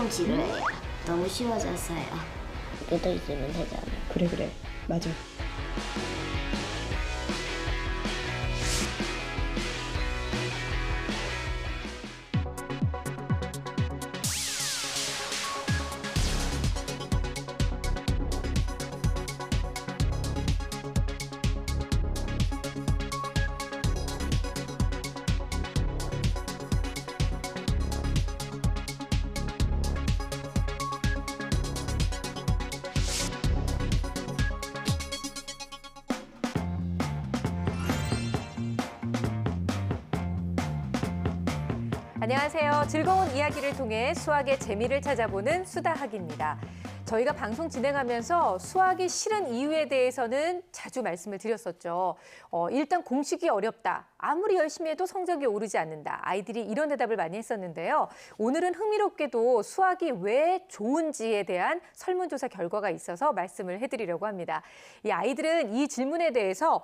엄청 지루해요. 너무 쉬워졌어요. 이렇게 더 있으면 되잖아. 그래. 맞아. 안녕하세요. 즐거운 이야기를 통해 수학의 재미를 찾아보는 수다학입니다. 저희가 방송 진행하면서 수학이 싫은 이유에 대해서는 자주 말씀을 드렸었죠. 일단 공식이 어렵다. 아무리 열심히 해도 성적이 오르지 않는다. 아이들이 이런 대답을 많이 했었는데요. 오늘은 흥미롭게도 수학이 왜 좋은지에 대한 설문조사 결과가 있어서 말씀을 해드리려고 합니다. 이 아이들은 이 질문에 대해서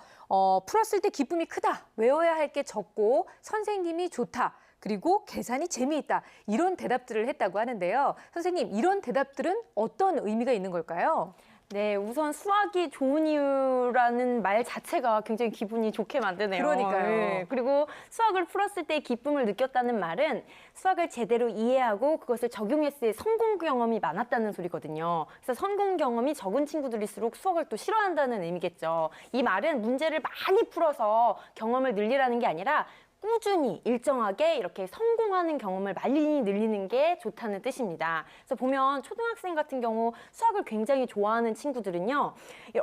풀었을 때 기쁨이 크다. 외워야 할 게 적고 선생님이 좋다. 그리고 계산이 재미있다. 이런 대답들을 했다고 하는데요. 선생님, 이런 대답들은 어떤 의미가 있는 걸까요? 네, 우선 수학이 좋은 이유라는 말 자체가 굉장히 기분이 좋게 만드네요. 그러니까요. 네, 그리고 수학을 풀었을 때 기쁨을 느꼈다는 말은 수학을 제대로 이해하고 그것을 적용했을 때 성공 경험이 많았다는 소리거든요. 그래서 성공 경험이 적은 친구들일수록 수학을 또 싫어한다는 의미겠죠. 이 말은 문제를 많이 풀어서 경험을 늘리라는 게 아니라 꾸준히 일정하게 이렇게 성공하는 경험을 많이 늘리는 게 좋다는 뜻입니다. 그래서 보면 초등학생 같은 경우 수학을 굉장히 좋아하는 친구들은요,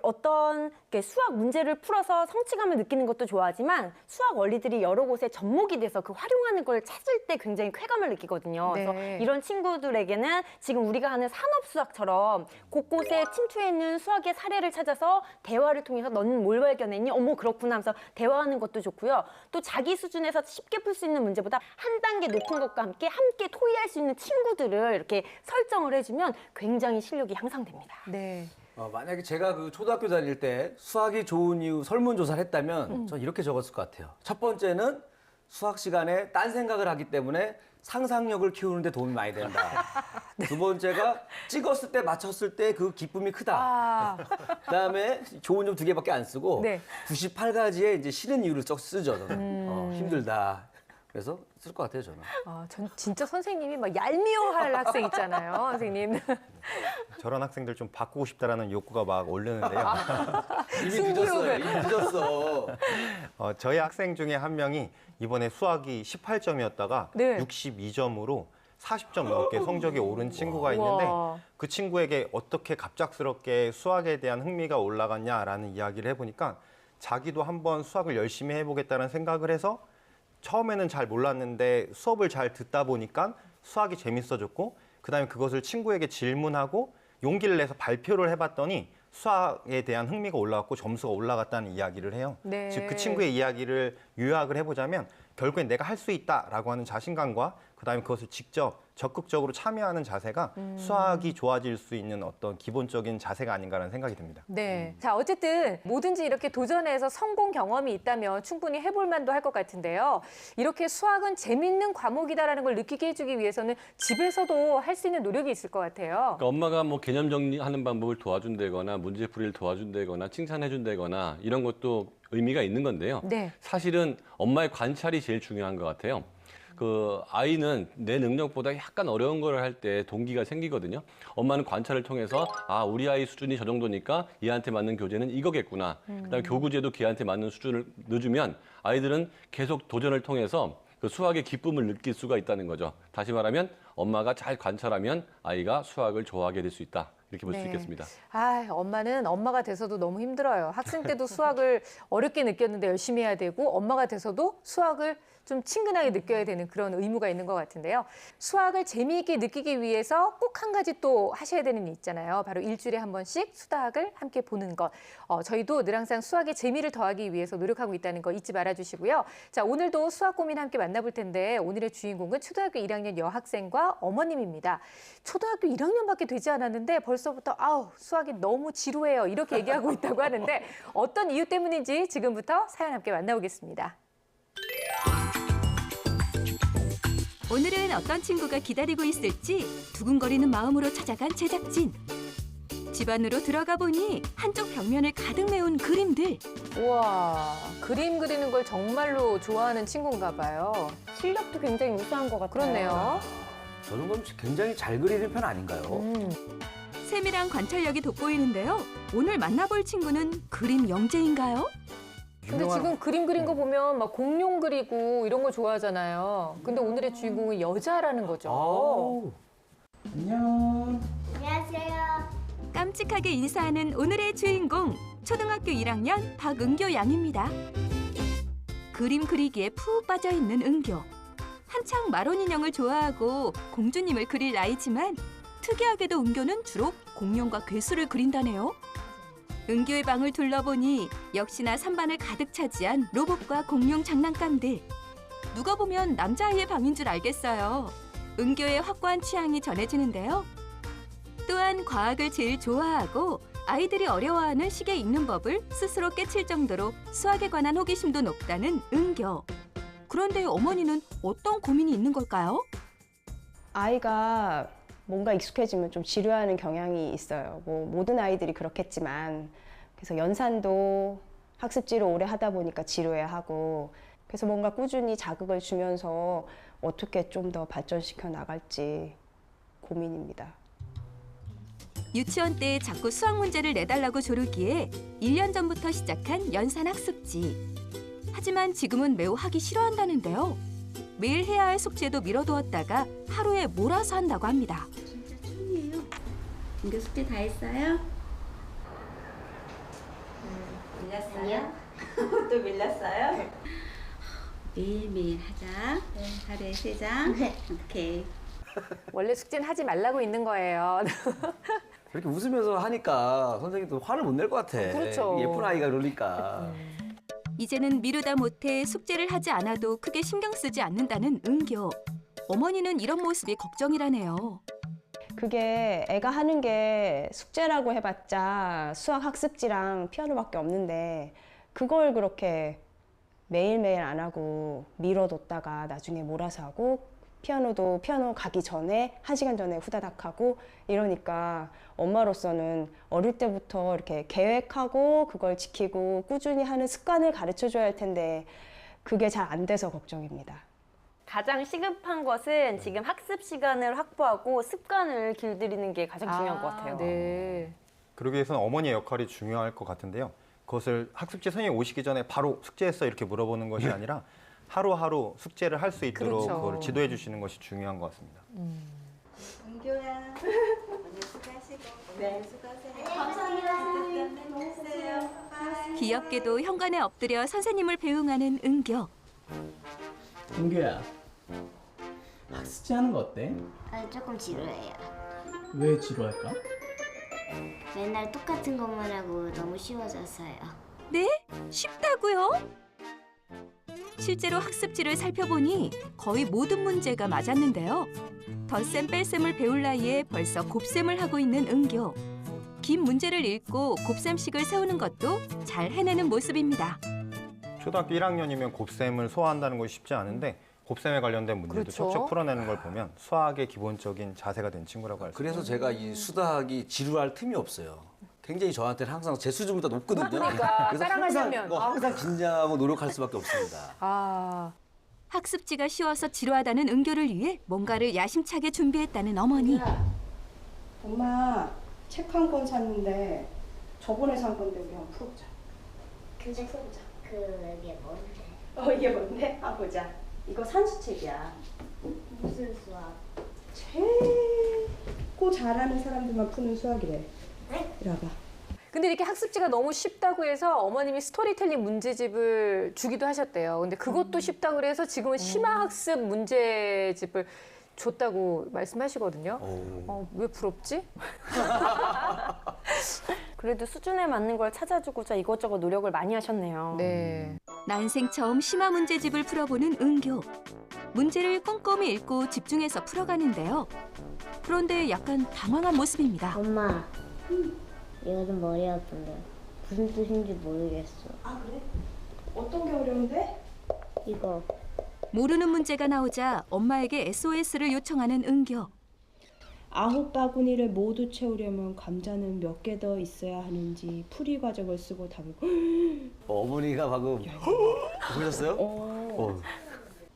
어떤 수학 문제를 풀어서 성취감을 느끼는 것도 좋아하지만 수학 원리들이 여러 곳에 접목이 돼서 그 활용하는 걸 찾을 때 굉장히 쾌감을 느끼거든요. 네. 그래서 이런 친구들에게는 지금 우리가 하는 산업수학처럼 곳곳에 침투해 있는 수학의 사례를 찾아서 대화를 통해서 너는 뭘 발견했니? 어머 그렇구나 하면서 대화하는 것도 좋고요. 또 자기 수준에서 쉽게 풀 수 있는 문제보다 한 단계 높은 것과 함께 토의할 수 있는 친구들을 이렇게 설정을 해주면 굉장히 실력이 향상됩니다. 네. 만약에 제가 그 초등학교 다닐 때 수학이 좋은 이유 설문조사를 했다면 전 이렇게 적었을 것 같아요. 첫 번째는 수학 시간에 딴 생각을 하기 때문에 상상력을 키우는 데 도움이 많이 된다. 두 번째가 찍었을 때 맞췄을 때 그 기쁨이 크다. 그다음에 좋은 점 2개밖에 안 쓰고 네. 98가지의 이제 싫은 이유를 쓰죠. 저는. 힘들다. 그래서 쓸 것 같아요, 저는. 전 진짜 선생님이 막 얄미워할 학생 있잖아요, 선생님. 저런 학생들 좀 바꾸고 싶다라는 욕구가 막 오르는데요. 이미 늦었어요. 이미 늦었어. 저희 학생 중에 한 명이 이번에 수학이 18점이었다가 네. 62점으로 40점 넘게 성적이 오른 친구가 있는데 와. 그 친구에게 어떻게 갑작스럽게 수학에 대한 흥미가 올라갔냐라는 이야기를 해보니까 자기도 한번 수학을 열심히 해보겠다는 생각을 해서 처음에는 잘 몰랐는데 수업을 잘 듣다 보니까 수학이 재밌어졌고 그다음에 그것을 친구에게 질문하고 용기를 내서 발표를 해봤더니 수학에 대한 흥미가 올라갔고 점수가 올라갔다는 이야기를 해요. 네. 즉 그 친구의 이야기를 요약을 해보자면 결국엔 내가 할 수 있다라고 하는 자신감과 그다음에 그것을 직접 적극적으로 참여하는 자세가 수학이 좋아질 수 있는 어떤 기본적인 자세가 아닌가라는 생각이 듭니다. 네. 자, 어쨌든 뭐든지 이렇게 도전해서 성공 경험이 있다면 충분히 해볼 만도 할 것 같은데요. 이렇게 수학은 재밌는 과목이다라는 걸 느끼게 해주기 위해서는 집에서도 할 수 있는 노력이 있을 것 같아요. 그러니까 엄마가 뭐 개념 정리하는 방법을 도와준다거나 문제풀이를 도와준다거나 칭찬해준다거나 이런 것도 의미가 있는 건데요. 네. 사실은 엄마의 관찰이 제일 중요한 것 같아요. 그 아이는 내 능력보다 약간 어려운 걸 할 때 동기가 생기거든요. 엄마는 관찰을 통해서 우리 아이 수준이 저 정도니까 얘한테 맞는 교재는 이거겠구나. 그다음에 교구제도 걔한테 맞는 수준을 넣어주면 아이들은 계속 도전을 통해서 그 수학의 기쁨을 느낄 수가 있다는 거죠. 다시 말하면 엄마가 잘 관찰하면 아이가 수학을 좋아하게 될 수 있다. 이렇게 볼 수 있겠습니다. 엄마는 엄마가 돼서도 너무 힘들어요. 학생 때도 수학을 어렵게 느꼈는데 열심히 해야 되고 엄마가 돼서도 수학을 좀 친근하게 느껴야 되는 그런 의무가 있는 것 같은데요. 수학을 재미있게 느끼기 위해서 꼭 한 가지 또 하셔야 되는 일 있잖아요. 바로 일주일에 한 번씩 수다학을 함께 보는 것. 저희도 늘 항상 수학의 재미를 더하기 위해서 노력하고 있다는 거 잊지 말아주시고요. 자, 오늘도 수학 고민 함께 만나볼 텐데 오늘의 주인공은 초등학교 1학년 여학생과 어머님입니다. 초등학교 1학년밖에 되지 않았는데 벌써부터 수학이 너무 지루해요. 이렇게 얘기하고 있다고 하는데 어떤 이유 때문인지 지금부터 사연 함께 만나보겠습니다. 오늘은 어떤 친구가 기다리고 있을지 두근거리는 마음으로 찾아간 제작진. 집 안으로 들어가 보니 한쪽 벽면을 가득 메운 그림들. 우와, 그림 그리는 걸 정말로 좋아하는 친구인가 봐요. 실력도 굉장히 우수한 것 같아요. 그렇네요. 저 정도면 굉장히 잘 그리는 편 아닌가요? 세밀한 관찰력이 돋보이는데요. 오늘 만나볼 친구는 그림 영재인가요? 근데 지금 그림 그린 거 보면 막 공룡 그리고 이런 거 좋아하잖아요. 근데 오늘의 주인공은 여자라는 거죠. 아우. 안녕. 안녕하세요. 깜찍하게 인사하는 오늘의 주인공, 초등학교 1학년 박은교 양입니다. 그림 그리기에 푹 빠져있는 은교. 한창 마론 인형을 좋아하고 공주님을 그릴 나이지만 특이하게도 은교는 주로 공룡과 괴수를 그린다네요. 은교의 방을 둘러보니 역시나 선반을 가득 차지한 로봇과 공룡 장난감들. 누가 보면 남자아이의 방인 줄 알겠어요. 은교의 확고한 취향이 전해지는데요. 또한 과학을 제일 좋아하고 아이들이 어려워하는 시계 읽는 법을 스스로 깨칠 정도로 수학에 관한 호기심도 높다는 은교. 그런데 어머니는 어떤 고민이 있는 걸까요? 아이가 뭔가 익숙해지면 좀 지루해하는 경향이 있어요. 뭐 모든 아이들이 그렇겠지만 그래서 연산도 학습지를 오래 하다 보니까 지루해하고 그래서 뭔가 꾸준히 자극을 주면서 어떻게 좀 더 발전시켜 나갈지 고민입니다. 유치원 때 자꾸 수학 문제를 내달라고 조르기에 1년 전부터 시작한 연산 학습지. 하지만 지금은 매우 하기 싫어한다는데요. 매일 해야 할 숙제도 미뤄두었다가 하루에 몰아서 한다고 합니다. 진짜 춤이에요. 은교 숙제 다 했어요? 밀렸어요? 또 밀렸어요? 매일매일 하자. 하루에 3장. 오케이. 원래 숙제는 하지 말라고 있는 거예요. 그렇게 웃으면서 하니까 선생님도 화를 못 낼 것 같아. 그렇죠. 예쁜 아이가 그러니까. 이제는 미루다 못해 숙제를 하지 않아도 크게 신경 쓰지 않는다는 은교. 어머니는 이런 모습이 걱정이라네요. 그게 애가 하는 게 숙제라고 해봤자 수학 학습지랑 피아노밖에 없는데 그걸 그렇게 매일매일 안 하고 미뤄뒀다가 나중에 몰아서 하고 피아노도 피아노 가기 전에 1시간 전에 후다닥 하고 이러니까 엄마로서는 어릴 때부터 이렇게 계획하고 그걸 지키고 꾸준히 하는 습관을 가르쳐줘야 할 텐데 그게 잘 안 돼서 걱정입니다. 가장 시급한 것은 지금 학습 시간을 확보하고 습관을 길들이는 게 가장 중요한 것 같아요. 네. 그러기 위해서는 어머니의 역할이 중요할 것 같은데요. 그것을 학습지 선생님이 오시기 전에 바로 숙제했어 이렇게 물어보는 것이 아니라 하루하루 숙제를 할 수 있도록 그렇죠. 그걸 지도해 주시는 것이 중요한 것 같습니다. 은교야 오늘 수고하시고 네 수고하세요. 감사합니다. 수고하세요. 귀엽게도 현관에 엎드려 선생님을 배웅하는 은교. 은교야. 학습지 하는 거 어때? 조금 지루해요. 왜 지루할까? 맨날 똑같은 것만 하고 너무 쉬워져서요. 네? 쉽다고요? 실제로 학습지를 살펴보니 거의 모든 문제가 맞았는데요. 덧셈 뺄셈을 배울 나이에 벌써 곱셈을 하고 있는 은교. 긴 문제를 읽고 곱셈식을 세우는 것도 잘 해내는 모습입니다. 초등학교 1학년이면 곱셈을 소화한다는 것이 쉽지 않은데 곱셈에 관련된 문제도 그렇죠. 척척 풀어내는 걸 보면 수학의 기본적인 자세가 된 친구라고 할 수 있습니다. 그래서 제가 이 수학이 지루할 틈이 없어요. 굉장히 저한테는 항상 제 수준보다 높거든요. 그러니까, 그래서 따라가려면. 항상 긴장하고 노력할 수밖에 없습니다. 아, 학습지가 쉬워서 지루하다는 은교를 위해 뭔가를 야심차게 준비했다는 어머니. 엄마 책 한 권 샀는데 저번에 산 건데 우리 한번 풀어보자. 근데 그게 뭔데? 이게 뭔데? 보자. 이거 산수책이야. 무슨 수학? 최고 잘하는 사람들만 푸는 수학이래. 네? 이리 와봐. 근데 이렇게 학습지가 너무 쉽다고 해서 어머님이 스토리텔링 문제집을 주기도 하셨대요. 근데 그것도 쉽다고 그래서 지금은 심화학습 문제집을 줬다고 말씀하시거든요. 왜 부럽지? 그래도 수준에 맞는 걸 찾아주고자 이것저것 노력을 많이 하셨네요. 네. 난생 처음 심화 문제집을 풀어보는 은교. 문제를 꼼꼼히 읽고 집중해서 풀어가는데요. 그런데 약간 당황한 모습입니다. 엄마, 이거 좀 머리 아픈데 무슨 뜻인지 모르겠어. 아 그래? 어떤 게 어려운데? 이거 모르는 문제가 나오자 엄마에게 SOS를 요청하는 은교. 9바구니를 모두 채우려면 감자는 몇 개 더 있어야 하는지 풀이 과정을 쓰고 답을 어머니가 방금 보셨어요?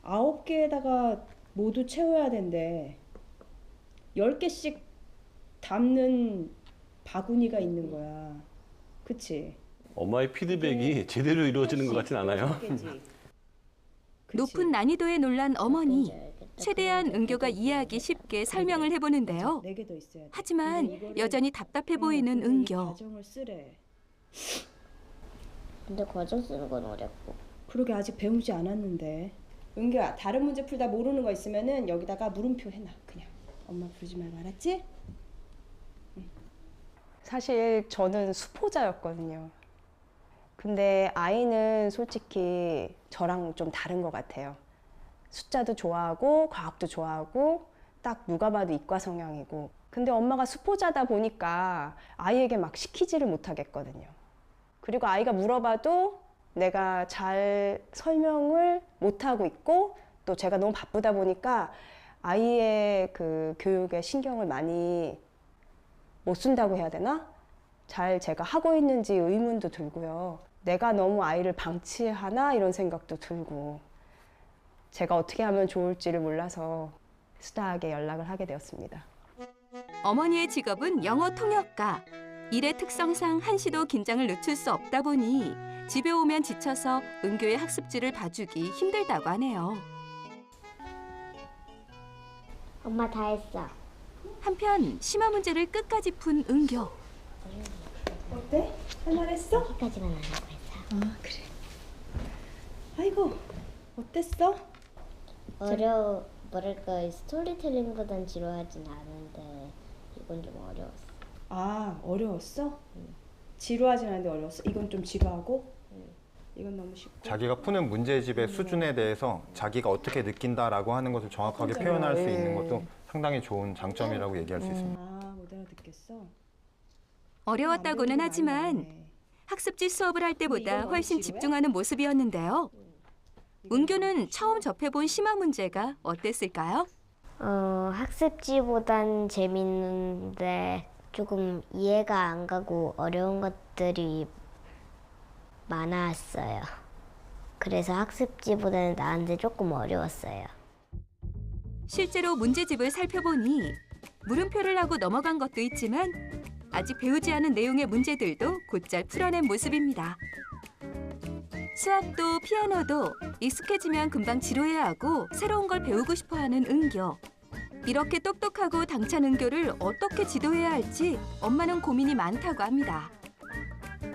9개에다가 모두 채워야 된대. 10개씩 담는 바구니가 있는 거야. 그치? 엄마의 피드백이 제대로 이루어지는 것 같진 않아요. 높은 난이도에 놀란 어머니. 최대한 은교가 이해하기 쉽게 설명을 해보는데요. 4개 더 있어야 돼. 하지만 근데 이거를 여전히 답답해 보이는 이 은교. 과정을 쓰래. 근데 과정 쓰는 건 어렵고. 그러게 아직 배우지 않았는데. 은교야, 다른 문제 풀다 모르는 거 있으면은 여기다가 물음표 해놔. 그냥 엄마 부르지 말고, 알았지? 사실 저는 수포자였거든요. 근데 아이는 솔직히 저랑 좀 다른 것 같아요. 숫자도 좋아하고 과학도 좋아하고 딱 누가 봐도 이과 성향이고. 근데 엄마가 수포자다 보니까 아이에게 막 시키지를 못하겠거든요. 그리고 아이가 물어봐도 내가 잘 설명을 못하고 있고, 또 제가 너무 바쁘다 보니까 아이의 그 교육에 신경을 많이 못 쓴다고 해야 되나? 잘 제가 하고 있는지 의문도 들고요. 내가 너무 아이를 방치하나 이런 생각도 들고, 제가 어떻게 하면 좋을지를 몰라서 수다하게 연락을 하게 되었습니다. 어머니의 직업은 영어 통역가. 일의 특성상 한시도 긴장을 늦출 수 없다 보니 집에 오면 지쳐서 은교의 학습지를 봐주기 힘들다고 하네요. 엄마 다 했어. 한편 심화 문제를 끝까지 푼 은교. 어때? 할만했어? 여기까지만 안 하고 했어. 아, 그래. 아이고, 어땠어? 뭐랄까, 스토리텔링보단 지루하진 않은데 이건 좀 어려웠어. 아, 어려웠어? 지루하진 않은데 어려웠어? 이건 좀 지루하고? 이건 너무 쉽고? 자기가 푸는 문제집의 수준에 대해서 자기가 어떻게 느낀다라고 하는 것을 정확하게 표현할 수 있는 것도 상당히 좋은 장점이라고 얘기할 수 있습니다. 아, 못 알아듣겠어? 어려웠다고는 하지만 학습지 수업을 할 때보다 훨씬 집중하는 모습이었는데요. 은교는 처음 접해본 심화 문제가 어땠을까요? 학습지보단 재밌는데 조금 이해가 안 가고 어려운 것들이 많았어요. 그래서 학습지보다는 나한테 조금 어려웠어요. 실제로 문제집을 살펴보니 물음표를 하고 넘어간 것도 있지만 아직 배우지 않은 내용의 문제들도 곧잘 풀어낸 모습입니다. 수학도 피아노도 익숙해지면 금방 지루해하고 새로운 걸 배우고 싶어하는 은교. 이렇게 똑똑하고 당찬 은교를 어떻게 지도해야 할지 엄마는 고민이 많다고 합니다.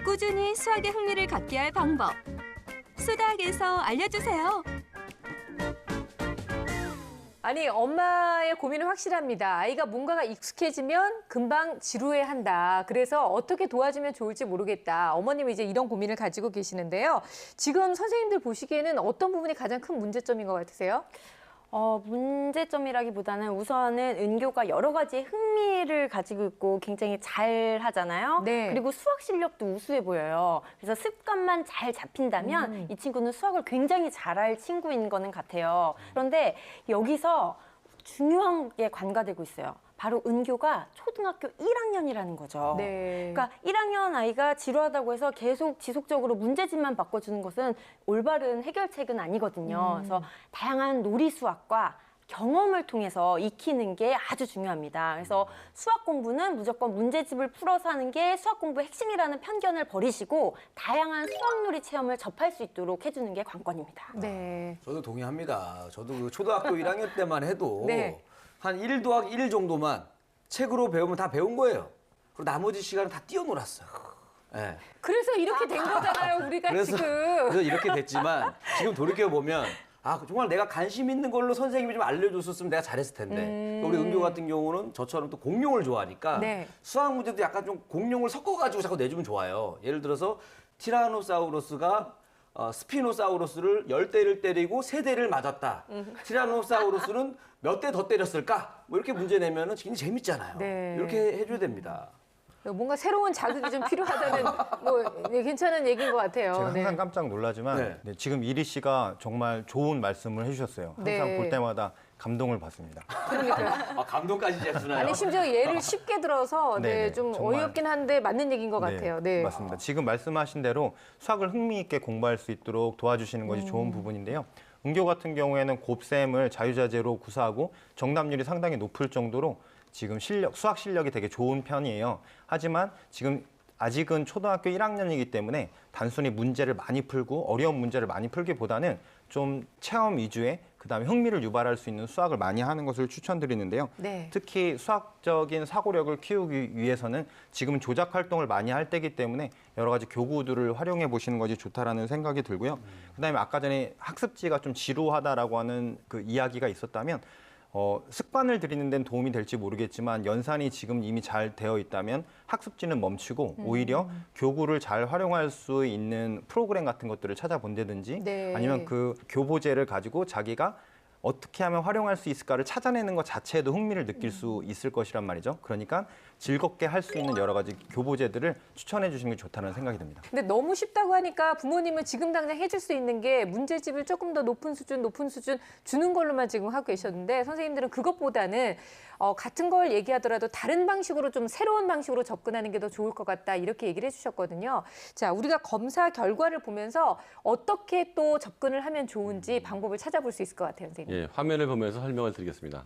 꾸준히 수학에 흥미를 갖게 할 방법. 수다학에서 알려주세요. 아니, 엄마의 고민은 확실합니다. 아이가 뭔가가 익숙해지면 금방 지루해한다. 그래서 어떻게 도와주면 좋을지 모르겠다. 어머님은 이제 이런 고민을 가지고 계시는데요. 지금 선생님들 보시기에는 어떤 부분이 가장 큰 문제점인 것 같으세요? 문제점이라기보다는 우선은 은교가 여러 가지 흥미를 가지고 있고 굉장히 잘 하잖아요. 네. 그리고 수학 실력도 우수해 보여요. 그래서 습관만 잘 잡힌다면 이 친구는 수학을 굉장히 잘할 친구인 거는 같아요. 그런데 여기서 중요한 게 관가되고 있어요. 바로 은교가 초등학교 1학년이라는 거죠. 네. 그러니까 1학년 아이가 지루하다고 해서 계속 지속적으로 문제집만 바꿔주는 것은 올바른 해결책은 아니거든요. 그래서 다양한 놀이 수학과 경험을 통해서 익히는 게 아주 중요합니다. 그래서 수학 공부는 무조건 문제집을 풀어서 하는 게 수학 공부의 핵심이라는 편견을 버리시고 다양한 수학놀이 체험을 접할 수 있도록 해주는 게 관건입니다. 네. 저도 동의합니다. 저도 그 초등학교 1학년 때만 해도 네. 한 1 더하기 1 정도만 책으로 배우면 다 배운 거예요. 그리고 나머지 시간은 다 뛰어놀았어요. 네. 그래서 이렇게 된 거잖아요, 우리가 지금. 그래서 이렇게 됐지만 지금 돌이켜보면 정말 내가 관심 있는 걸로 선생님이 좀 알려줬었으면 내가 잘했을 텐데. 우리 은교 같은 경우는 저처럼 또 공룡을 좋아하니까 네. 수학 문제도 약간 좀 공룡을 섞어가지고 자꾸 내주면 좋아요. 예를 들어서 티라노사우루스가 스피노사우루스를 10대를 때리고 3대를 맞았다. 티라노사우루스는 몇 대 더 때렸을까? 뭐 이렇게 문제 내면은 굉장히 재밌잖아요. 네. 이렇게 해줘야 됩니다. 뭔가 새로운 자극이 좀 필요하다는 뭐 네, 괜찮은 얘기인 것 같아요. 제가 항상 네. 깜짝 놀라지만 네. 네, 지금 이리 씨가 정말 좋은 말씀을 해주셨어요. 항상 네. 볼 때마다 감동을 받습니다. 그러니까. 아, 감동까지 제수나요? 아니 심지어 예를 쉽게 들어서 네, 네네, 좀 정말. 어이없긴 한데 맞는 얘기인 것 같아요. 네. 맞습니다. 지금 말씀하신 대로 수학을 흥미있게 공부할 수 있도록 도와주시는 것이 좋은 부분인데요. 은교 같은 경우에는 곱셈을 자유자재로 구사하고 정답률이 상당히 높을 정도로 지금 수학 실력이 되게 좋은 편이에요. 하지만 지금 아직은 초등학교 1학년이기 때문에 단순히 문제를 많이 풀고 어려운 문제를 많이 풀기보다는 좀 체험 위주의 그다음에 흥미를 유발할 수 있는 수학을 많이 하는 것을 추천드리는데요. 네. 특히 수학적인 사고력을 키우기 위해서는 지금 조작 활동을 많이 할 때이기 때문에 여러 가지 교구들을 활용해 보시는 것이 좋다라는 생각이 들고요. 그다음에 아까 전에 학습지가 좀 지루하다라고 하는 그 이야기가 있었다면 습관을 들이는 데는 도움이 될지 모르겠지만 연산이 지금 이미 잘 되어 있다면 학습지는 멈추고 오히려 교구를 잘 활용할 수 있는 프로그램 같은 것들을 찾아본다든지 네. 아니면 그 교보제를 가지고 자기가 어떻게 하면 활용할 수 있을까를 찾아내는 것 자체에도 흥미를 느낄 수 있을 것이란 말이죠. 그러니까 즐겁게 할 수 있는 여러 가지 교보제들을 추천해 주시는 게 좋다는 생각이 듭니다. 근데 너무 쉽다고 하니까 부모님은 지금 당장 해줄 수 있는 게 문제집을 조금 더 높은 수준 주는 걸로만 지금 하고 계셨는데 선생님들은 그것보다는 같은 걸 얘기하더라도 다른 방식으로 좀 새로운 방식으로 접근하는 게 더 좋을 것 같다 이렇게 얘기를 해주셨거든요. 자, 우리가 검사 결과를 보면서 어떻게 또 접근을 하면 좋은지 방법을 찾아볼 수 있을 것 같아요, 선생님. 예, 화면을 보면서 설명을 드리겠습니다.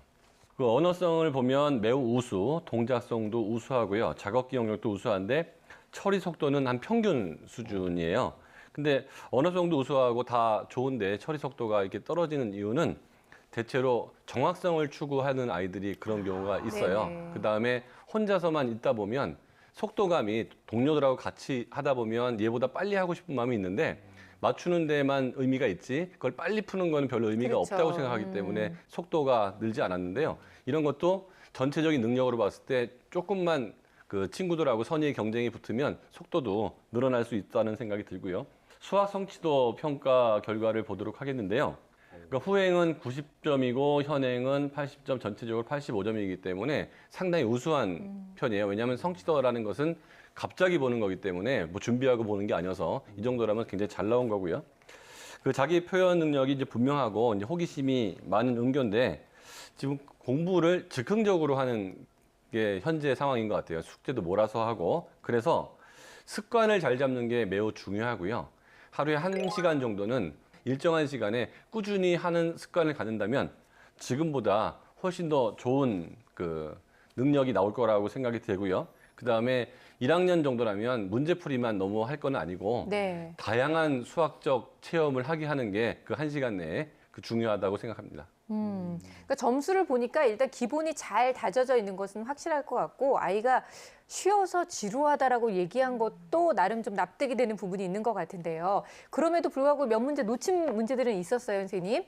그 언어성을 보면 매우 우수, 동작성도 우수하고요. 작업 기억력도 우수한데 처리 속도는 한 평균 수준이에요. 근데 언어성도 우수하고 다 좋은데 처리 속도가 이렇게 떨어지는 이유는 대체로 정확성을 추구하는 아이들이 그런 경우가 있어요. 네네. 그다음에 혼자서만 있다 보면 속도감이 동료들하고 같이 하다 보면 얘보다 빨리 하고 싶은 마음이 있는데 맞추는 데만 의미가 있지 그걸 빨리 푸는 건 별로 의미가 그렇죠. 없다고 생각하기 때문에 속도가 늘지 않았는데요. 이런 것도 전체적인 능력으로 봤을 때 조금만 그 친구들하고 선의의 경쟁이 붙으면 속도도 늘어날 수 있다는 생각이 들고요. 수학 성취도 평가 결과를 보도록 하겠는데요. 그러니까 후행은 90점이고 현행은 80점, 전체적으로 85점이기 때문에 상당히 우수한 편이에요. 왜냐하면 성취도라는 것은 갑자기 보는 거기 때문에 뭐 준비하고 보는 게 아니어서 이 정도라면 굉장히 잘 나온 거고요. 그 자기 표현 능력이 이제 분명하고 이제 호기심이 많은 은교인데 지금 공부를 즉흥적으로 하는 게 현재 상황인 것 같아요. 숙제도 몰아서 하고 그래서 습관을 잘 잡는 게 매우 중요하고요. 하루에 1시간 정도는 일정한 시간에 꾸준히 하는 습관을 갖는다면 지금보다 훨씬 더 좋은 그 능력이 나올 거라고 생각이 되고요. 그다음에 1학년 정도라면 문제풀이만 너무 할 건 아니고 네. 다양한 수학적 체험을 하게 하는 게 그 1시간 내에 그 중요하다고 생각합니다. 그러니까 점수를 보니까 일단 기본이 잘 다져져 있는 것은 확실할 것 같고 아이가 쉬어서 지루하다라고 얘기한 것도 나름 좀 납득이 되는 부분이 있는 것 같은데요. 그럼에도 불구하고 몇 문제 놓친 문제들은 있었어요, 선생님?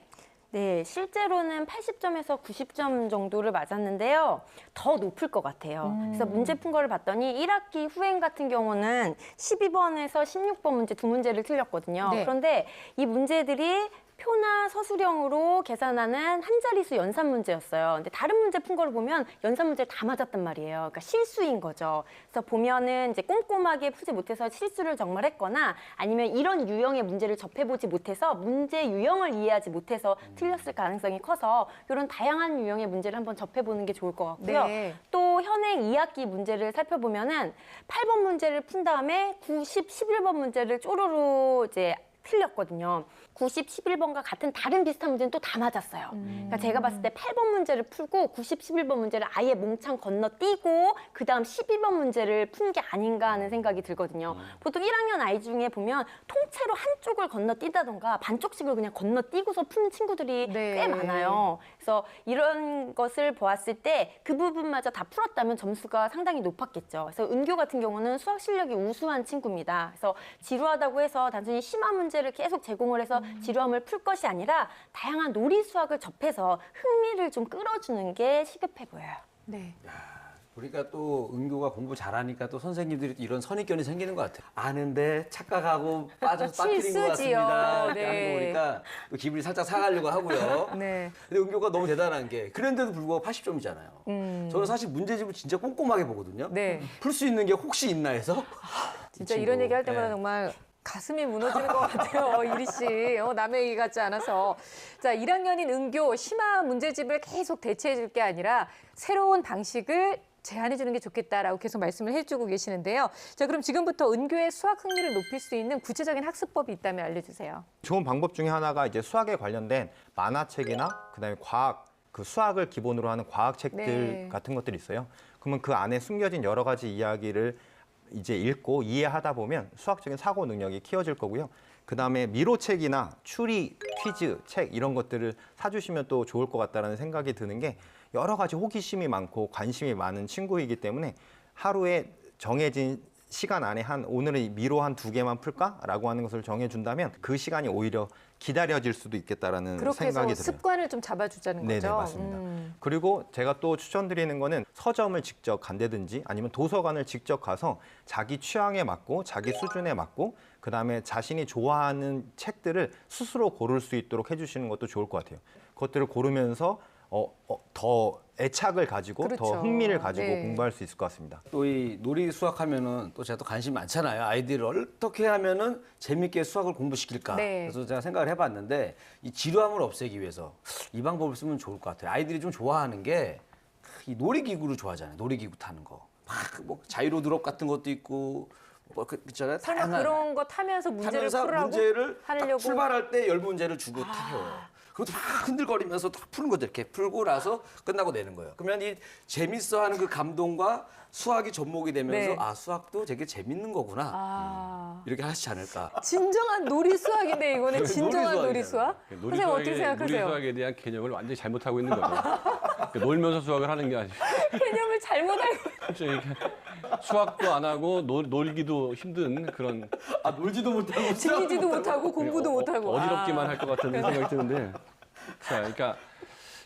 네, 실제로는 80점에서 90점 정도를 맞았는데요. 더 높을 것 같아요. 그래서 문제 푼 거를 봤더니 1학기 후행 같은 경우는 12번에서 16번 문제 두 문제를 틀렸거든요. 네. 그런데 이 문제들이 표나 서술형으로 계산하는 한 자릿수 연산 문제였어요. 근데 다른 문제 푼 거를 보면 연산 문제를 다 맞았단 말이에요. 그러니까 실수인 거죠. 그래서 보면은 이제 꼼꼼하게 푸지 못해서 실수를 정말 했거나 아니면 이런 유형의 문제를 접해보지 못해서 문제 유형을 이해하지 못해서 틀렸을 가능성이 커서 이런 다양한 유형의 문제를 한번 접해보는 게 좋을 것 같고요. 네. 또 현행 2학기 문제를 살펴보면은 8번 문제를 푼 다음에 90, 11번 문제를 쪼르르 이제 틀렸거든요. 90, 11번과 같은 다른 비슷한 문제는 또 다 맞았어요. 그러니까 제가 봤을 때 8번 문제를 풀고 90, 11번 문제를 아예 몽창 건너뛰고 그다음 12번 문제를 푼 게 아닌가 하는 생각이 들거든요. 보통 1학년 아이 중에 보면 통째로 한쪽을 건너뛰다던가 반쪽씩을 그냥 건너뛰고서 푸는 친구들이 네. 꽤 많아요. 그래서 이런 것을 보았을 때 그 부분마저 다 풀었다면 점수가 상당히 높았겠죠. 그래서 은교 같은 경우는 수학 실력이 우수한 친구입니다. 그래서 지루하다고 해서 단순히 심화 문제를 계속 제공을 해서 지루함을 풀 것이 아니라 다양한 놀이 수학을 접해서 흥미를 좀 끌어주는 게 시급해 보여요. 네. 그러니까 또 은교가 공부 잘하니까 또 선생님들이 이런 선입견이 생기는 것 같아요. 아는데 착각하고 빠져서 빠뜨린 것 실수지요. 같습니다. 이렇게 네. 하는 거 보니까 또 기분이 살짝 상하려고 하고요. 네. 근데 은교가 너무 대단한 게 그런데도 불구하고 80점이잖아요. 저는 사실 문제집을 진짜 꼼꼼하게 보거든요. 네. 풀 수 있는 게 혹시 있나 해서. 진짜 이 이런 친구. 얘기 할 때마다 네. 정말 가슴이 무너지는 것 같아요, 이리 씨. 남의 얘기 같지 않아서. 자, 1학년인 은교 심화 문제집을 계속 대체해 줄 게 아니라 새로운 방식을 제안해 주는 게 좋겠다라고 계속 말씀을 해주고 계시는데요. 자, 그럼 지금부터 은교의 수학 흥미를 높일 수 있는 구체적인 학습법이 있다면 알려주세요. 좋은 방법 중에 하나가 이제 수학에 관련된 만화책이나 그다음에 과학, 그 수학을 기본으로 하는 과학책들 네. 같은 것들이 있어요. 그러면 그 안에 숨겨진 여러 가지 이야기를 이제 읽고 이해하다 보면 수학적인 사고 능력이 키워질 거고요. 그다음에 미로책이나 추리, 퀴즈, 책 이런 것들을 사주시면 또 좋을 것 같다라는 생각이 드는 게 여러 가지 호기심이 많고 관심이 많은 친구이기 때문에 하루에 정해진 시간 안에 오늘은 미로 한 2개만 풀까라고 하는 것을 정해준다면 그 시간이 오히려 기다려질 수도 있겠다라는 그렇게 해서 생각이 들어요. 습관을 좀 잡아주자는 거죠. 네네, 맞습니다. 그리고 제가 또 추천드리는 거는 서점을 직접 간다든지 아니면 도서관을 직접 가서 자기 취향에 맞고 자기 수준에 맞고 그다음에 자신이 좋아하는 책들을 스스로 고를 수 있도록 해주시는 것도 좋을 것 같아요. 그것들을 고르면서 더 애착을 가지고 그렇죠. 더 흥미를 가지고 네. 공부할 수 있을 것 같습니다. 또 이 놀이 수학하면은 또 제가 또 관심 많잖아요. 아이들을 어떻게 하면은 재밌게 수학을 공부시킬까. 네. 그래서 제가 생각을 해봤는데 이 지루함을 없애기 위해서 이 방법을 쓰면 좋을 것 같아요. 아이들이 좀 좋아하는 게 이 놀이기구를 좋아하잖아요. 놀이기구 타는 거. 막 뭐 자이로 드롭 같은 것도 있고 뭐 있잖아요. 설마 다양한. 그런 거 타면서 문제를 타면서 풀으라고 문제를 딱 하려고? 출발할 때 10문제를 주고 타요. 그것도 막 흔들거리면서 다 푸는 거죠. 이렇게 풀고 나서 끝나고 내는 거예요. 그러면 이 재밌어하는 그 감동과 수학이 접목이 되면서 네. 아 수학도 되게 재밌는 거구나. 아, 이렇게 하시지 않을까. 진정한 놀이 수학인데 이거는 진정한 놀이 수학? 선생님 어떻게 생각하세요? 놀이수학에 대한 개념을 완전히 잘못하고 있는 거죠. 그러니까 놀면서 수학을 하는 게 아니고 개념을 잘못 알고 그렇죠. 이렇게 수학도 안 하고 놀기도 힘든 그런 아 놀지도 못하고 즐기지도 못하고 공부도 못하고 어지럽기만 할 것 같은 생각이 드는데 자, 그러니까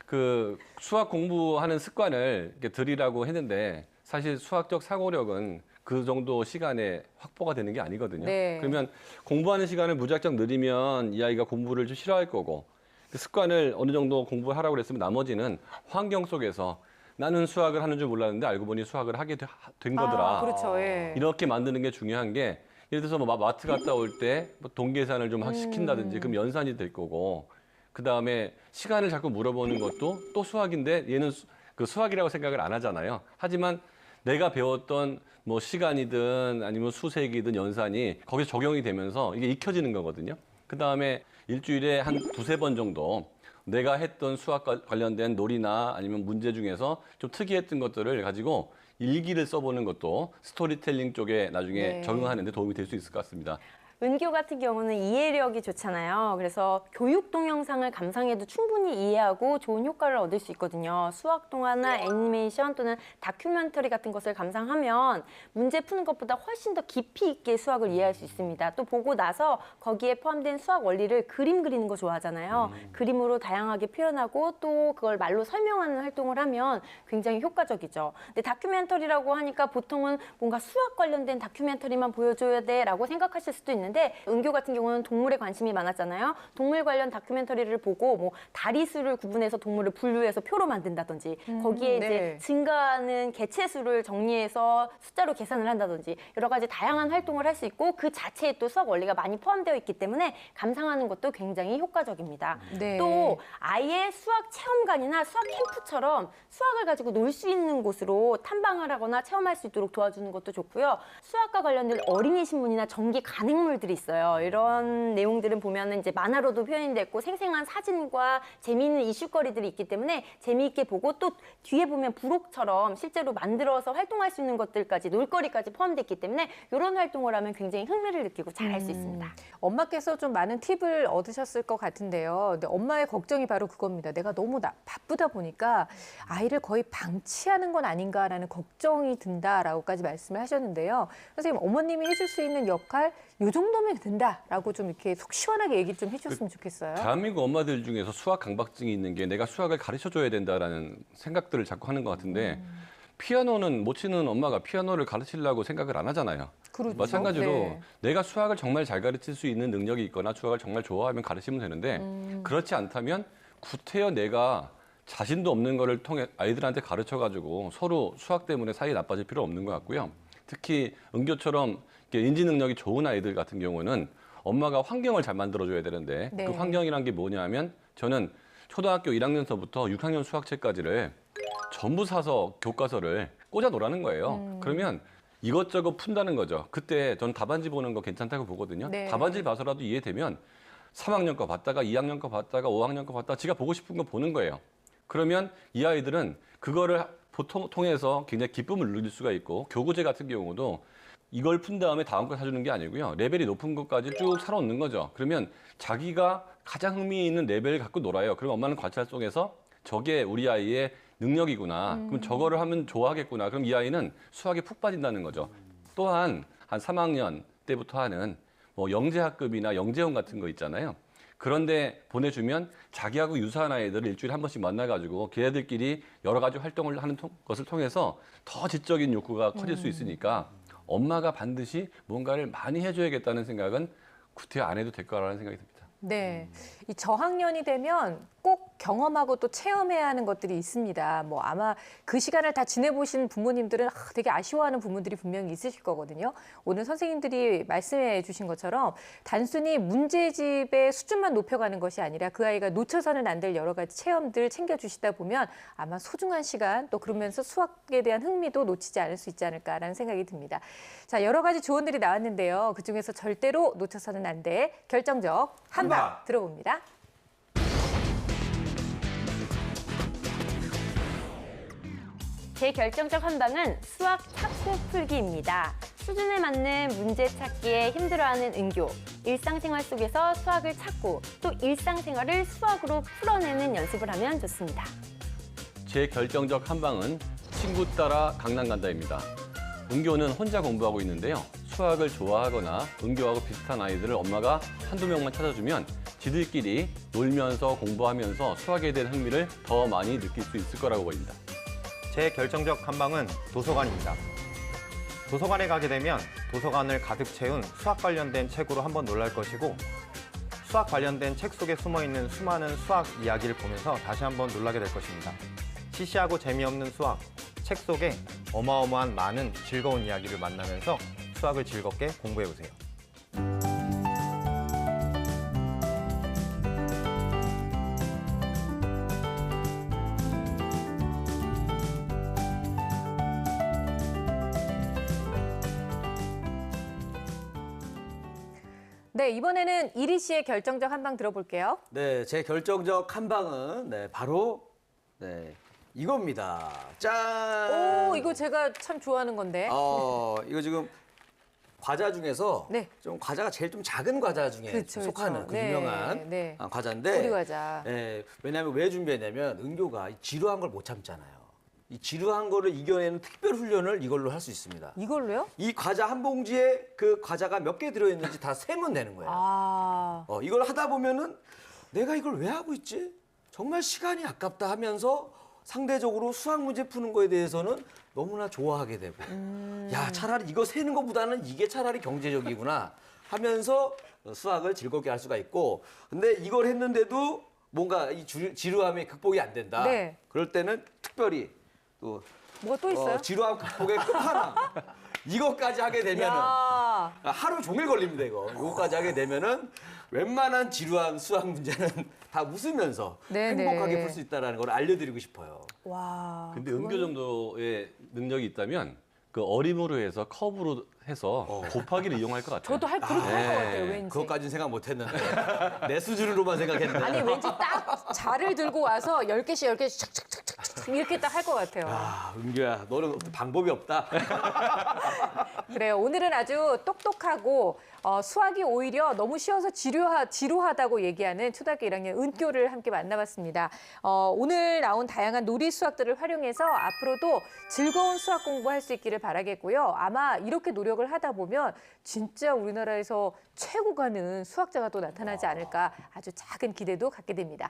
그 수학 공부하는 습관을 이렇게 들이라고 했는데 사실 수학적 사고력은 그 정도 시간에 확보가 되는 게 아니거든요. 네. 그러면 공부하는 시간을 무작정 늘리면 이 아이가 공부를 좀 싫어할 거고 그 습관을 어느 정도 공부하라고 그랬으면 나머지는 환경 속에서 나는 수학을 하는 줄 몰랐는데 알고 보니 수학을 하게 된 거더라. 그렇죠. 예. 이렇게 만드는 게 중요한 게 예를 들어서 뭐 마트 갔다 올 때 뭐 동계산을 좀 시킨다든지 그럼 연산이 될 거고 그다음에 시간을 자꾸 물어보는 것도 또 수학인데 얘는 그 수학이라고 생각을 안 하잖아요. 하지만 내가 배웠던 뭐 시간이든 아니면 수색이든 연산이 거기서 적용이 되면서 이게 익혀지는 거거든요. 그다음에 일주일에 한 2-3번 정도 내가 했던 수학과 관련된 놀이나 아니면 문제 중에서 좀 특이했던 것들을 가지고 일기를 써보는 것도 스토리텔링 쪽에 나중에 네. 적응하는 데 도움이 될 수 있을 것 같습니다. 은교 같은 경우는 이해력이 좋잖아요. 그래서 교육 동영상을 감상해도 충분히 이해하고 좋은 효과를 얻을 수 있거든요. 수학 동화나 애니메이션 또는 다큐멘터리 같은 것을 감상하면 문제 푸는 것보다 훨씬 더 깊이 있게 수학을 이해할 수 있습니다. 또 보고 나서 거기에 포함된 수학 원리를 그림 그리는 거 좋아하잖아요. 그림으로 다양하게 표현하고 또 그걸 말로 설명하는 활동을 하면 굉장히 효과적이죠. 근데 다큐멘터리라고 하니까 보통은 뭔가 수학 관련된 다큐멘터리만 보여줘야 돼라고 생각하실 수도 있는데 은교 같은 경우는 동물에 관심이 많았잖아요. 동물 관련 다큐멘터리를 보고 뭐 다리수를 구분해서 동물을 분류해서 표로 만든다든지 거기에 이제 네. 증가하는 개체수를 정리해서 숫자로 계산을 한다든지 여러 가지 다양한 활동을 할 수 있고 그 자체에 또 수학 원리가 많이 포함되어 있기 때문에 감상하는 것도 굉장히 효과적입니다. 네. 또 아예 수학 체험관이나 수학 캠프처럼 수학을 가지고 놀 수 있는 곳으로 탐방을 하거나 체험할 수 있도록 도와주는 것도 좋고요. 수학과 관련된 어린이 신문이나 전기 간행물들이 있어요. 이런 내용들은 보면은 이제 만화로도 표현이 됐고 생생한 사진과 재미있는 이슈거리들이 있기 때문에 재미있게 보고 또 뒤에 보면 부록처럼 실제로 만들어서 활동할 수 있는 것들까지 놀거리까지 포함되어 있기 때문에 이런 활동을 하면 굉장히 흥미를 느끼고 잘할 수 있습니다. 엄마께서 좀 많은 팁을 얻으셨을 것 같은데요. 근데 엄마의 걱정이 바로 그겁니다. 내가 너무 바쁘다 보니까 아이를 거의 방치하는 건 아닌가라는 걱정이 든다라고까지 말씀을 하셨는데요. 선생님, 어머님이 해줄 수 있는 역할 이 정도면 된다라고 좀 이렇게 속 시원하게 얘기 좀 해주셨으면 좋겠어요. 대한민국 엄마들 중에서 수학 강박증이 있는 게 내가 수학을 가르쳐줘야 된다라는 생각들을 자꾸 하는 것 같은데 피아노는 못 치는 엄마가 피아노를 가르치려고 생각을 안 하잖아요. 그렇죠. 마찬가지로 네. 내가 수학을 정말 잘 가르칠 수 있는 능력이 있거나 수학을 정말 좋아하면 가르치면 되는데 그렇지 않다면 구태여 내가 자신도 없는 거를 통해 아이들한테 가르쳐가지고 서로 수학 때문에 사이 나빠질 필요 없는 것 같고요. 특히 은교처럼 인지 능력이 좋은 아이들 같은 경우는 엄마가 환경을 잘 만들어줘야 되는데 네. 그 환경이란 게 뭐냐면 저는 초등학교 1학년서부터 6학년 수학책까지를 전부 사서 교과서를 꽂아 놓으라는 거예요. 그러면 이것저것 푼다는 거죠. 그때 전 답안지 보는 거 괜찮다고 보거든요. 네. 답안지를 봐서라도 이해되면 3학년 거 봤다가 2학년 거 봤다가 5학년 거 봤다가 지가 보고 싶은 거 보는 거예요. 그러면 이 아이들은 그거를 보통 통해서 굉장히 기쁨을 누릴 수가 있고 교구제 같은 경우도 이걸 푼 다음에 다음 걸 사주는 게 아니고요. 레벨이 높은 것까지 쭉 살아오는 거죠. 그러면 자기가 가장 흥미 있는 레벨을 갖고 놀아요. 그럼 엄마는 관찰 속에서 저게 우리 아이의 능력이구나. 그럼 저거를 하면 좋아하겠구나. 그럼 이 아이는 수학에 푹 빠진다는 거죠. 또한 한 3학년 때부터 하는 뭐 영재학급이나 영재원 같은 거 있잖아요. 그런데 보내주면 자기하고 유사한 아이들을 일주일에 한 번씩 만나가지고 걔네들끼리 여러 가지 활동을 하는 것을 통해서 더 지적인 욕구가 커질 수 있으니까 엄마가 반드시 뭔가를 많이 해줘야겠다는 생각은 구태여 안 해도 될 거라는 생각이 듭니다. 네, 이 저학년이 되면 꼭 경험하고 또 체험해야 하는 것들이 있습니다. 뭐 아마 그 시간을 다 지내보신 부모님들은 되게 아쉬워하는 부모들이 분명히 있으실 거거든요. 오늘 선생님들이 말씀해 주신 것처럼 단순히 문제집의 수준만 높여가는 것이 아니라 그 아이가 놓쳐서는 안 될 여러 가지 체험들 챙겨주시다 보면 아마 소중한 시간 또 그러면서 수학에 대한 흥미도 놓치지 않을 수 있지 않을까라는 생각이 듭니다. 자, 여러 가지 조언들이 나왔는데요. 그중에서 절대로 놓쳐서는 안 될 결정적 한방 들어봅니다. 제 결정적 한방은 수학 학습 풀기입니다. 수준에 맞는 문제 찾기에 힘들어하는 은교, 일상생활 속에서 수학을 찾고 또 일상생활을 수학으로 풀어내는 연습을 하면 좋습니다. 제 결정적 한방은 친구 따라 강남 간다입니다. 은교는 혼자 공부하고 있는데요. 수학을 좋아하거나 은교하고 비슷한 아이들을 엄마가 한두 명만 찾아주면 지들끼리 놀면서 공부하면서 수학에 대한 흥미를 더 많이 느낄 수 있을 거라고 보입니다. 제 결정적 한방은 도서관입니다. 도서관에 가게 되면 도서관을 가득 채운 수학 관련된 책으로 한번 놀랄 것이고 수학 관련된 책 속에 숨어있는 수많은 수학 이야기를 보면서 다시 한번 놀라게 될 것입니다. 시시하고 재미없는 수학, 책 속에 어마어마한 많은 즐거운 이야기를 만나면서 수학을 즐겁게 공부해보세요. 네, 이번에는 이리 씨의 결정적 한방 들어볼게요. 네, 제 결정적 한방은 바로 이겁니다. 짠! 오, 이거 제가 참 좋아하는 건데. 이거 지금 과자 중에서 네. 좀 과자가 제일 좀 작은 과자 중에 그쵸, 속하는 그쵸. 그 네, 유명한 네. 과자인데 오리 과자. 왜냐하면 왜 준비했냐면 은교가 이 지루한 걸 못 참잖아요. 이 지루한 거를 이겨내는 특별 훈련을 이걸로 할 수 있습니다. 이걸로요? 이 과자 한 봉지에 그 과자가 몇 개 들어있는지 다 세면 되는 거예요. 이걸 하다 보면은 내가 이걸 왜 하고 있지? 정말 시간이 아깝다 하면서 상대적으로 수학 문제 푸는 거에 대해서는 너무나 좋아하게 되고 야, 차라리 이거 세는 것보다는 이게 차라리 경제적이구나 하면서 수학을 즐겁게 할 수가 있고 근데 이걸 했는데도 뭔가 이 지루함이 극복이 안 된다. 네. 그럴 때는 특별히 또 뭐가 또 있어요? 지루함 극복의 끝판왕 이것까지 하게 되면은 야. 하루 종일 걸립니다 이거. 이거까지 하게 되면은 웬만한 지루한 수학 문제는 다 웃으면서 네네. 행복하게 풀 수 있다는 걸 알려드리고 싶어요. 와. 근데 은교 정도의 능력이 있다면 그 어림으로 해서 커브로 해서 곱하기를 이용할 것 같아요. 저도 그렇게 할 것 같아요, 왠지. 그것까지는 생각 못했는데 내 수준으로만 생각했는데. 아니, 왠지 딱 자를 들고 와서 10개씩 착착착착착 이렇게 딱 할 것 같아요. 아, 은교야, 너는 방법이 없다. 그래요. 오늘은 아주 똑똑하고 수학이 오히려 너무 쉬워서 지루하다고 얘기하는 초등학교 1학년 은교를 함께 만나봤습니다. 오늘 나온 다양한 놀이 수학들을 활용해서 앞으로도 즐거운 수학 공부할 수 있기를 바라겠고요. 아마 이렇게 노력을 하다 보면 진짜 우리나라에서 최고 가는 수학자가 또 나타나지 않을까 아주 작은 기대도 갖게 됩니다.